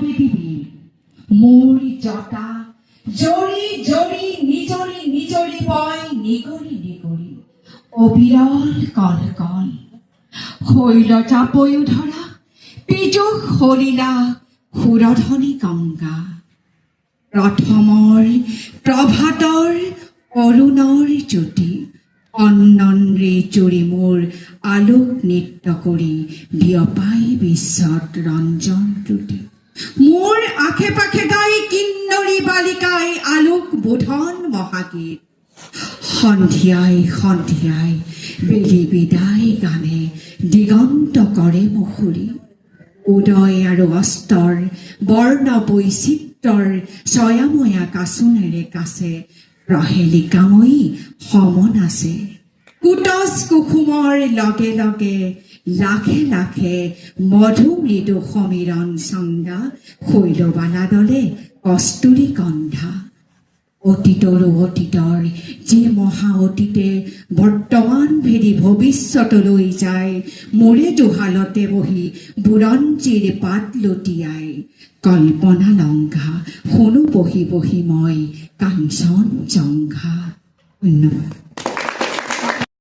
পৃথিবীৰ মোৰ জটা জৰি জৰি নিজৰি নিজৰি পয় নিগৰি নিগৰি অবিৰল কল কল শৈল চাপয়ো ধৰা পিজুষ সলিলা সুৰধনী গংগা প্ৰথমৰ প্ৰভাতৰ অৰুণৰ জ্যোতি অন্নৰে জুৰি মোৰ আলোক নৃত্য কৰি বিয়পাই বিশ্বত ৰঞ্জন ত্ৰুটি মোৰ আশে পাশে গাই কিন্নৰী বালিকাই আলোক বোধন মহাগীত সন্ধিয়াই সন্ধিয়াই বেলি বিদায় গানে দিগন্ত কৰে মুখুৰী উদয় আৰু অস্তৰ বৰ্ণ বৈচিত্ৰৰ ছয়াময়া কাচোনেৰে কাছে প্ৰহেলিকাময়ী সমন আছে কুটচ কুসুমৰ লগে লগে লাখে লাখে মধু মৃদু সমীৰণ চংগা শৈলবালা দলে কস্তুৰী গন্ধা অতীতৰো অতীতৰ যি মহা অতীতে বৰ্তমান ভেদি ভৱিষ্যতলৈ যায় মোৰে দুহালতে বহি বুৰঞ্জীৰ পাত লুটিয়াই কল্পনা লংঘা শুনো বহি বহি মই কাঞ্চন জংঘা। ধন্যবাদ।